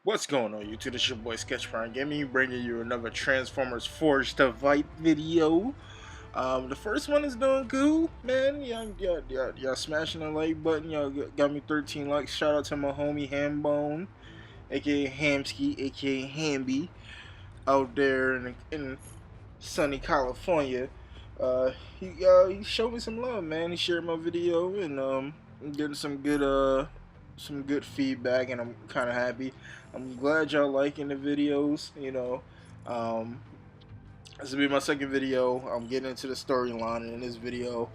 What's going on YouTube? It's your boy Sketch Prime Gaming, bringing you another Transformers Forged to Fight video. The first one is doing cool, man. Y'all smashing the like button. Y'all got me 13 likes. Shout out to my homie Hambone, aka Hamski, aka Hamby, out there in sunny California. Uh, he showed me some love, man. He shared my video and getting some good feedback, and I'm kind of happy. I'm glad y'all liking the videos. Um, this will be my second video. I'm getting into the storyline, and in this video,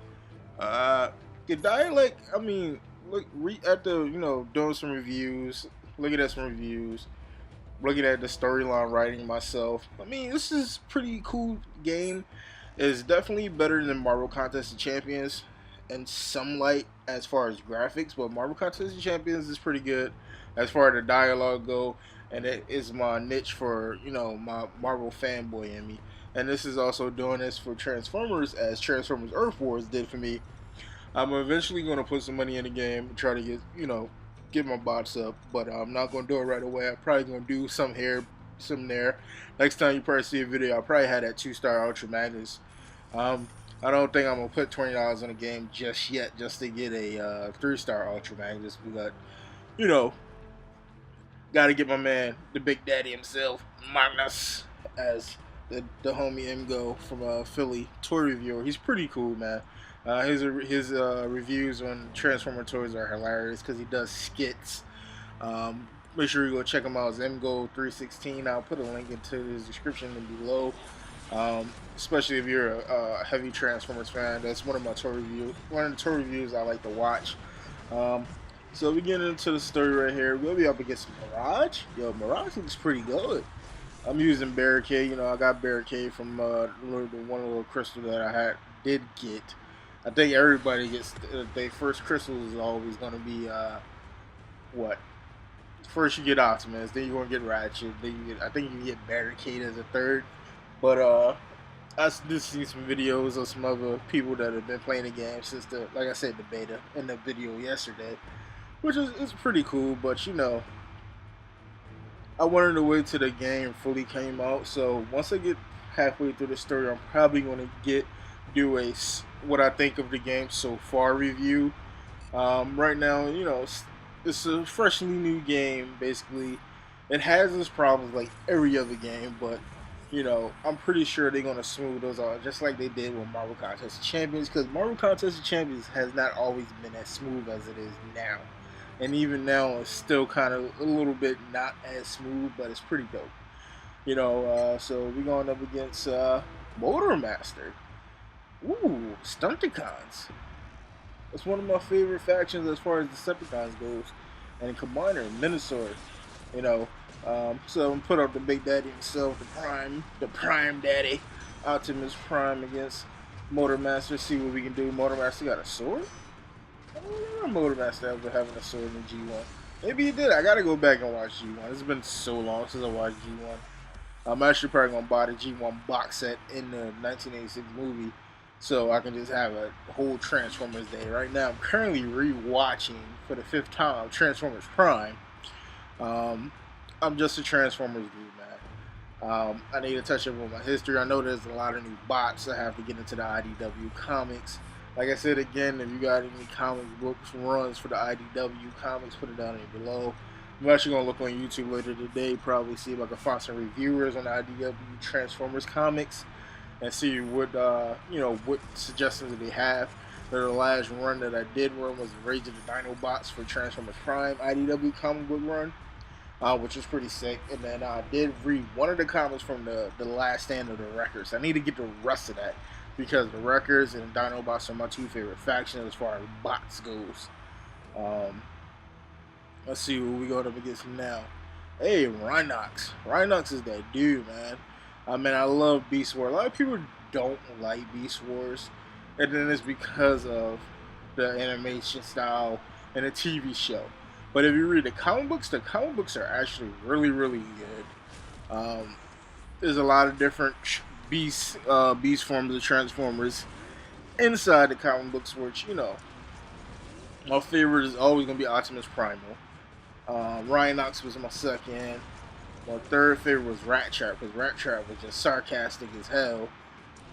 uh, the dialect. I mean, look at the doing some reviews, looking at some reviews, looking at the storyline writing myself. I mean, this is pretty cool game. It's definitely better than Marvel Contest of Champions in some light as far as graphics, but Marvel Contest of Champions is pretty good as far as the dialogue go, and it is my niche for my Marvel fanboy in me. And this is also doing this for Transformers as Transformers Earth Wars did for me. I'm eventually going to put some money in the game and try to get my bots up, but I'm not going to do it right away. I'm probably going to do some here, some there. Next time you probably see a video, I'll probably have that 2-star Ultra Magnus. I don't think I'm going to put $20 in the game just yet, just to get a 3-star Ultra Magnus. But, you know, got to get my man, the Big Daddy himself, Magnus, as the homie Mgo from Philly toy reviewer. He's pretty cool, man. His reviews on Transformer toys are hilarious because he does skits. Make sure you go check him out. It's Mgo316. I'll put a link into his description and below. Especially if you're a heavy Transformers fan, that's one of my toy reviews. One of the toy reviews I like to watch. So we get into the story right here. We'll be up against Mirage. Yo, Mirage looks pretty good. I'm using Barricade. I got Barricade from one little crystal that I did get. I think everybody gets their first crystal is always going to be what? First you get Optimus, then you're going to get Ratchet, then I think you get Barricade as a third. But I just seen some videos of some other people that have been playing the game since like I said, the beta in the video yesterday, which is pretty cool. But I wanted to wait till the game fully came out. So once I get halfway through the story, I'm probably going to do a what I think of the game so far review. Right now, it's a freshly new game. Basically, it has its problems like every other game, but I'm pretty sure they're gonna smooth those out, just like they did with Marvel Contest of Champions. Because Marvel Contest of Champions has not always been as smooth as it is now, and even now it's still kind of a little bit not as smooth, but it's pretty dope. So we're going up against Motormaster. Ooh, Stunticons. It's one of my favorite factions as far as Decepticons goes, and Combiner, Minosaur. So I'm put up the Big Daddy himself, the Prime Daddy, Optimus Prime against Motormaster. See what we can do. Motormaster got a sword. I don't remember Motormaster ever having a sword in G1. Maybe he did. I gotta go back and watch G1. It's been so long since I watched G1. I'm actually probably gonna buy the G1 box set in the 1986 movie, so I can just have a whole Transformers day. Right now, I'm currently re-watching for the 5th time Transformers Prime. I'm just a Transformers dude, man. I need to touch up on my history. I know there's a lot of new bots. I have to get into the IDW comics. Like I said again, if you got any comic books runs for the IDW comics, put it down here below. I'm actually gonna look on YouTube later today, probably see if I can find some reviewers on the IDW Transformers comics and see what what suggestions they have. The last run that I did run was Rage of the Dinobots for Transformers Prime IDW comic book run. Which was pretty sick. And then I did read one of the comics from the last stand of the Wreckers. I need to get the rest of that because the Wreckers and Dinobots are my two favorite factions as far as bots goes. Let's see what we got up against now. Hey, Rhinox. Rhinox is that dude, man. I love Beast Wars. A lot of people don't like Beast Wars, and then it's because of the animation style and the TV show. But if you read the comic books are actually really, really good. There's a lot of different beast forms of Transformers inside the comic books, which my favorite is always gonna be Optimus Primal. Rhinox was my second. My third favorite was Rat Trap because Rat Trap was just sarcastic as hell.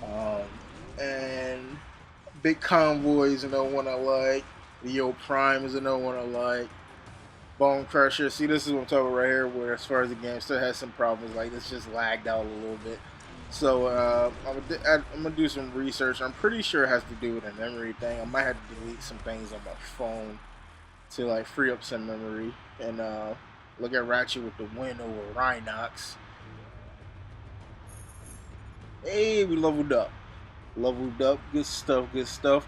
Um, and Big Convoy is another one I like. Leo Prime is another one I like. Bone Crusher. See, this is what I'm talking about right here, where as far as the game still has some problems, like it's just lagged out a little bit. So I'm gonna do some research. I'm pretty sure it has to do with a memory thing. I might have to delete some things on my phone to like free up some memory and look at Ratchet with the win over Rhinox. Hey, we leveled up. Leveled up. Good stuff, good stuff.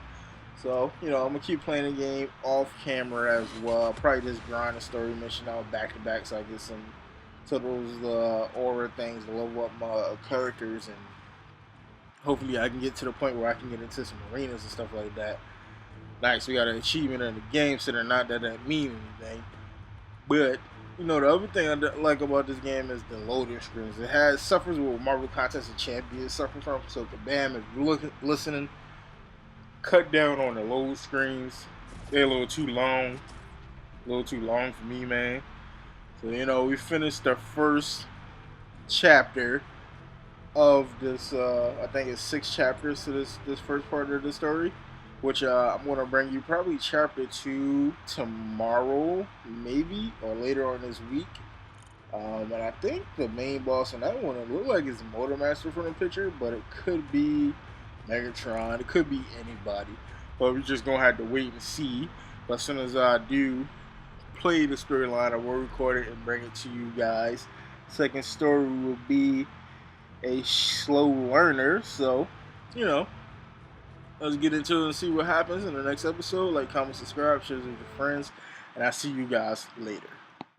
So, I'm gonna keep playing the game off camera as well. I'll probably just grind a story mission out back to back so I get so those aura things to level up my characters, and hopefully I can get to the point where I can get into some arenas and stuff like that. Nice, we got an achievement in the game center, not that that mean anything. But the other thing I like about this game is the loading screens. It has suffers with Marvel Contest of Champions suffer from. So, kabam! If you're listening, cut down on the load screens. They're a little too long. A little too long for me, man. So, we finished the first chapter of this. I think it's 6 chapters to this first part of the story, which I'm going to bring you probably chapter 2 tomorrow, maybe, or later on this week. And I think the main boss in that one, it looked like it's Motor Master from the picture, but it could be Megatron. It could be anybody. But we're just going to have to wait and see. But as soon as I do play the storyline, I will record it and bring it to you guys. Second story will be a slow learner. So, let's get into it and see what happens in the next episode. Like, comment, subscribe, share with your friends, and I'll see you guys later.